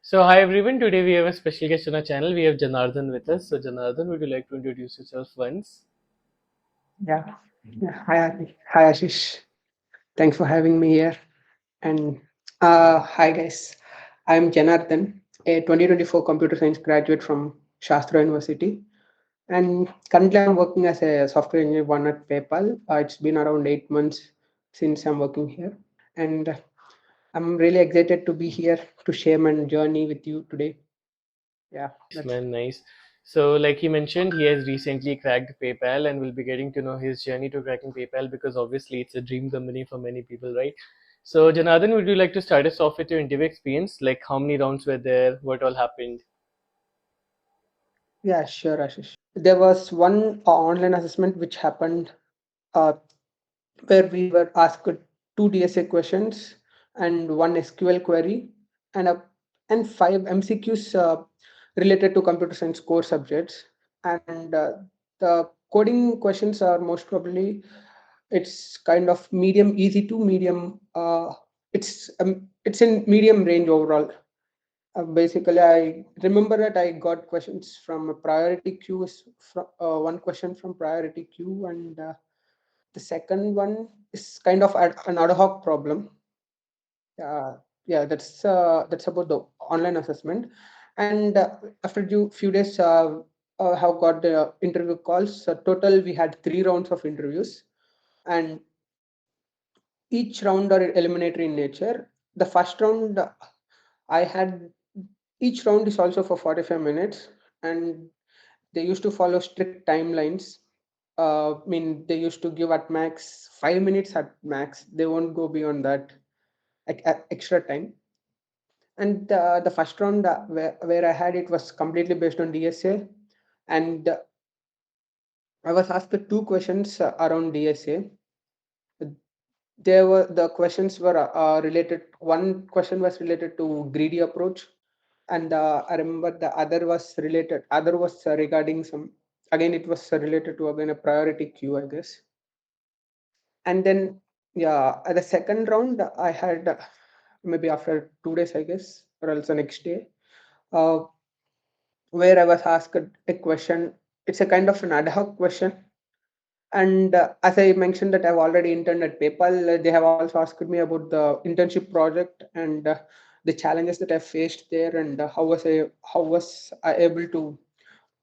So, hi everyone. Today we have a special guest on our channel. We have Janardhan with us. So, Janardhan, would you like to introduce yourself once? Yeah. Hi Ashish. Thanks for having me here. And hi guys. I'm Janardhan, a 2024 computer science graduate from Shastra University. And currently I'm working as a software engineer one at PayPal. It's been around 8 months since I'm working here. And I'm really excited to be here to share my journey with you today. Yeah, Nice, that's man, nice. So, like he mentioned, he has recently cracked PayPal and we'll be getting to know his journey to cracking PayPal because obviously it's a dream company for many people, right? So, Janardhan, would you like to start us off with your interview experience? Like, how many rounds were there? What all happened? yeah, sure, Ashish. There was one online assessment which happened uh, where we were asked two DSA questions and one SQL query and five MCQs related to computer science core subjects. And the coding questions are most probably it's kind of medium easy to medium. It's in medium range overall. Basically, I remember that I got questions from a priority queue, one question from priority queue, and the second one is kind of an ad hoc problem. Yeah, that's about the online assessment. And after few days, have got the interview calls. So total, we had 3 rounds of interviews, and each round are eliminatory in nature. The first round, I had each round is also for 45 minutes, and they used to follow strict timelines. I mean, they used to give at max 5 minutes at max. They won't go beyond that, like extra time. And the first round where I had it was completely based on DSA, and I was asked two questions around DSA. There were the questions were related. One question was related to greedy approach, and I remember the other was related. Other was regarding some. Again, it was related to again a priority queue, I guess. And then yeah, at the second round, I had maybe after 2 days, I guess, or else the next day, uh, where I was asked a question. It's a kind of an ad hoc question. And as I mentioned that I've already interned at PayPal, they have also asked me about the internship project and the challenges that I faced there, and how was I able to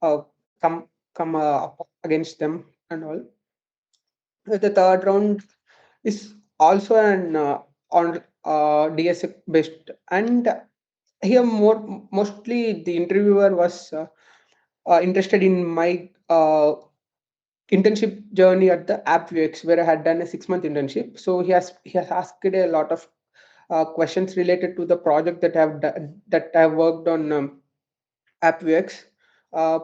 uh, come up against them and all. The third round is also an on DSA based, and here mostly the interviewer was interested in my internship journey at the AppVX, where I had done a 6 month internship. So he has asked a lot of questions related to the project that I've worked on AppVX, uh,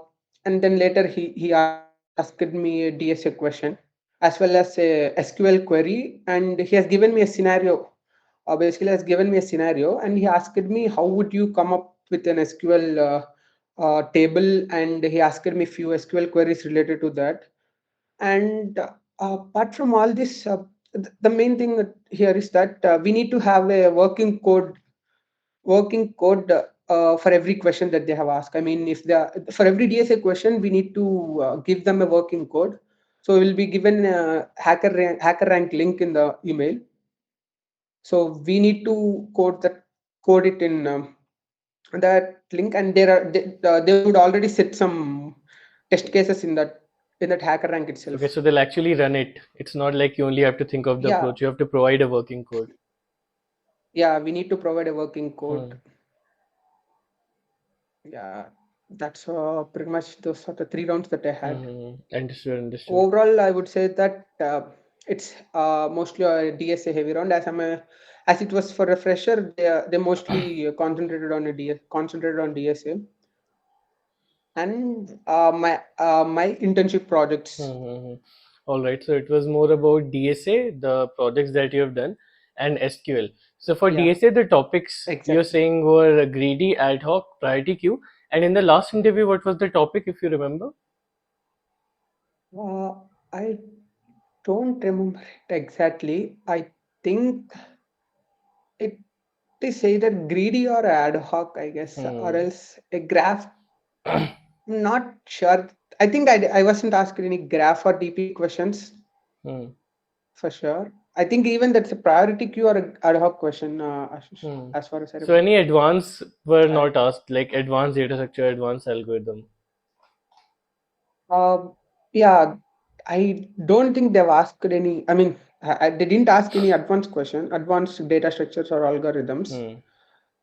and then later he asked me a DSA question as well as a SQL query, and he has given me a scenario. Basically, has given me a scenario, and he asked me how would you come up with an SQL table, and he asked me few SQL queries related to that. And apart from all this, the main thing here is that we need to have a working code for every question that they have asked. I mean, if for every DSA question, we need to give them a working code. So we'll be given a hacker rank link in the email. So we need to code it in that link, and they would already set some test cases in that hacker rank Okay, itself. so they'll actually run it. It's not like you only have to think of the Yeah, approach, you have to provide a working code. yeah, we need to provide a working code. Hmm. Yeah, that's pretty much those are the 3 rounds that I had. Understood, understood. Overall, I would say that it's mostly a DSA heavy round. As it was for a fresher, they mostly concentrated on DSA and my internship projects. Mm-hmm. All right. So it was more about DSA, the projects that you have done, and SQL. So for Yeah, DSA, the topics you're exactly. saying were greedy, ad hoc, priority queue. And in the last interview, what was the topic, if you remember? Uh, I don't remember it exactly. I think it. to say that greedy or ad hoc, I guess, or Hmm. else a graph. Not sure. I think I wasn't asked any graph or DP questions Hmm. for sure. I think even that's a priority queue or a ad hoc question, Hmm. as far as I So remember. any advanced were I, not asked, like advanced data structure, advanced algorithm. uh, yeah, I don't think they've asked any. I mean, they didn't ask any advanced question, advanced data structures or algorithms. Hmm.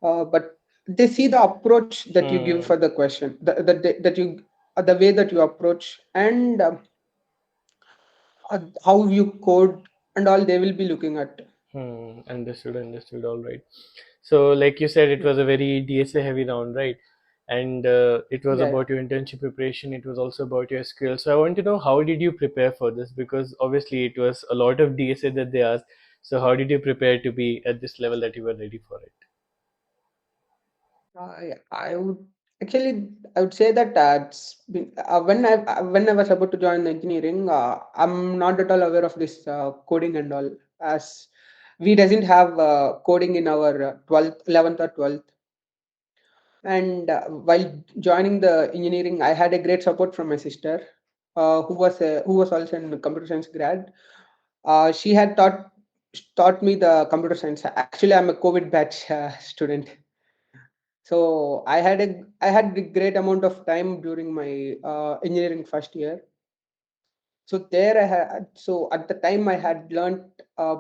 But they see the approach that you give Hmm. for the question, that you the way that you approach, and how you code and all. They will be looking at. Hmm. Understood. Understood. All right. So, like you said, it Yeah, was a very DSA heavy round, right? And it was yeah, yeah. about your internship preparation. It was also about your skills. So, I want to know, how did you prepare for this? Because obviously, it was a lot of DSA that they asked. So, how did you prepare to be at this level that you were ready for it? I would actually, I would say that when I was about to join engineering, I'm not at all aware of this coding and all, as we doesn't have coding in our 12th, 11th or 12th. And while joining the engineering, I had a great support from my sister, who was also in computer science grad. She had taught me the computer science. Actually, I'm a COVID batch student. So I had a great amount of time during my engineering first year. So there I had so at the time I had learned uh,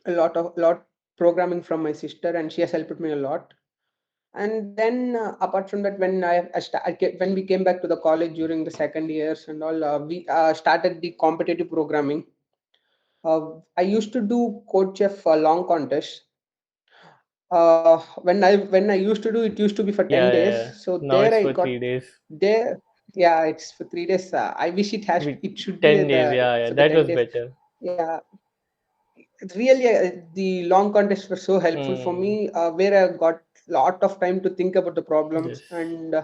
a lot programming from my sister, and she has helped me a lot. And then apart from that, when we came back to the college during the second years and all, we started the competitive programming. I used to do Code Chef long contests. When I used to do it, used to be for Yeah, 10 yeah, days. yeah. So Now there it's I for got 3 days. there. Yeah, it's for 3 days. I wish We, it should be 10 days. the Yeah, yeah. for the That 10 was days. better. Yeah, it's really the long contests were so helpful for Hmm. me, where I got lot of time to think about the problems, Yes. and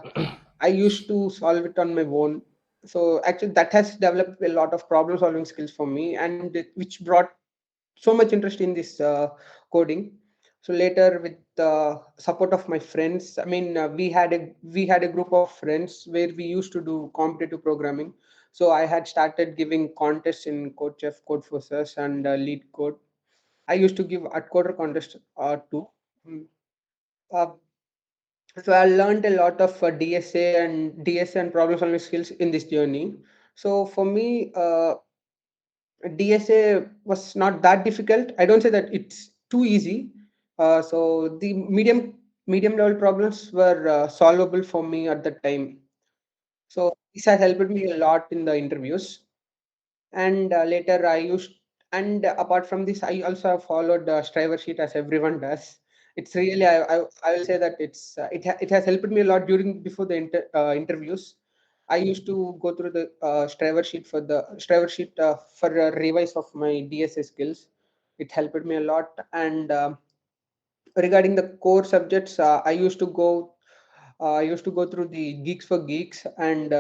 I used to solve it on my own. So actually, that has developed a lot of problem solving skills for me, and which brought so much interest in this coding. So later, with the support of my friends, I mean, we had a group of friends where we used to do competitive programming. So I had started giving contests in CodeChef, Codeforces, and Lead Code. I used to give at coder contest too. Mm. Uh, so I learned a lot of DSA and problem solving skills in this journey. So for me, DSA was not that difficult. I don't say that it's too easy. So the medium level problems were solvable for me at the time. So this has helped me a lot in the interviews. And later I used, and apart from this, I also have followed the Striver sheet as everyone does. It's really, I will say that it has helped me a lot during before the interviews. I used to go through the Striver sheet for a revise of my DSA skills. It helped me a lot. And regarding the core subjects, I used to go through the Geeks for Geeks, and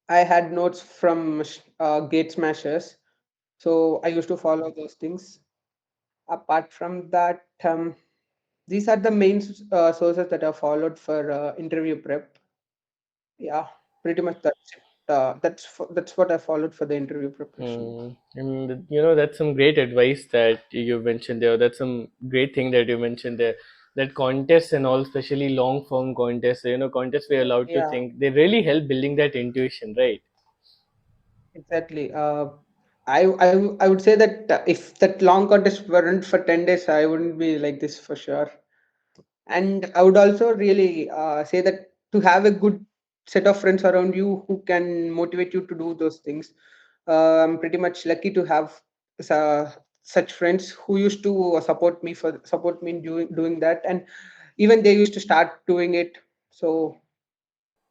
I had notes from Gate Smashers, so I used to follow those things. Apart from that, these are the main sources that I followed for interview prep. Yeah, pretty much that's it. That's what I followed for the interview preparation. And that's some great advice that you mentioned there. That's some great thing that you mentioned there. That contests and all, especially long form contests, contests we're allowed to Yeah, think, they really help building that intuition, right? exactly. I would say that if that long contest weren't for 10 days, I wouldn't be like this for sure. And I would also really say that to have a good set of friends around you who can motivate you to do those things. I'm pretty much lucky to have uh, such friends who used to support me in doing that, and even they used to start doing it. So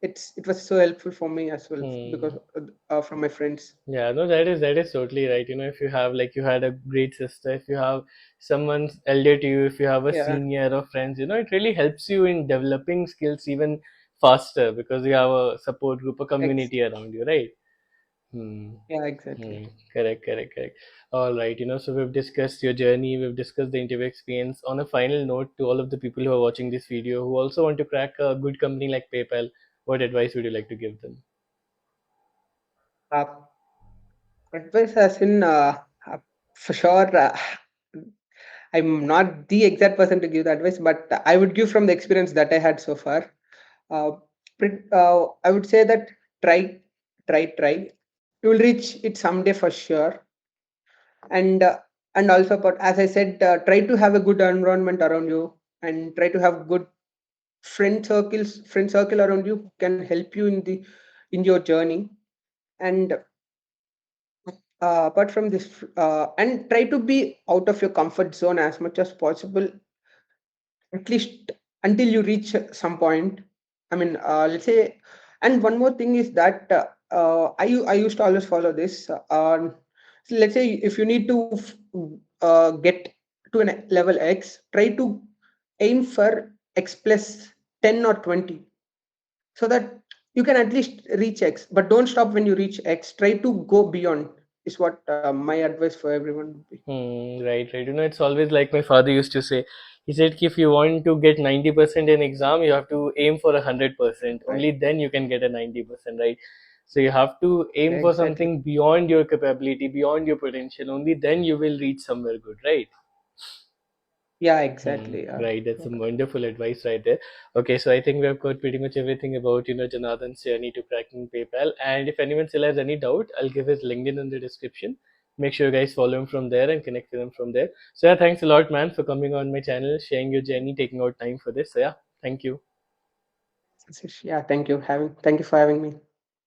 it was so helpful for me as well, because Hmm. from my friends. Yeah, no, that is totally right. If you have, like, you had a great sister, if you have someone elder to you, if you have a Yeah, senior or friends, it really helps you in developing skills even faster because you have a support group, a ex- community around you, right? Hmm. Yeah, exactly. Correct, correct, correct. All right, so we've discussed your journey, we've discussed the interview experience. On a final note, to all of the people who are watching this video who also want to crack a good company like PayPal, what advice would you like to give them? Uh, Advice as in, for sure, I'm not the exact person to give the advice, but I would give from the experience that I had so far. Uh, I would say that try, try. You will reach it someday for sure. And also, but as I said, try to have a good environment around you, and try to have good friend circle around you who can help you in your journey. And apart from this, and try to be out of your comfort zone as much as possible, at least until you reach some point. I mean, let's say, and one more thing is that I used to always follow this. So let's say if you need to get to an level X, try to aim for X plus 10 or 20, so that you can at least reach X. But don't stop when you reach X. Try to go beyond. Is what my advice for everyone would be. Right, right. It's always like my father used to say. He said, if you want to get 90% in exam, you have to aim for 100%. Right. Only then you can get a 90%, right? So you have to aim for Exactly. something beyond your capability, beyond your potential. Only then you will reach somewhere good, right? Yeah, exactly. Yeah. Right, that's some wonderful advice right there. Okay, so I think we have got pretty much everything about, Janardhan's journey to cracking PayPal. And if anyone still has any doubt, I'll give his LinkedIn in the description. Make sure you guys follow him from there and connect with him from there. So yeah, thanks a lot, man, for coming on my channel, sharing your journey, taking out time for this. So yeah, thank you. Yeah, thank you for having me.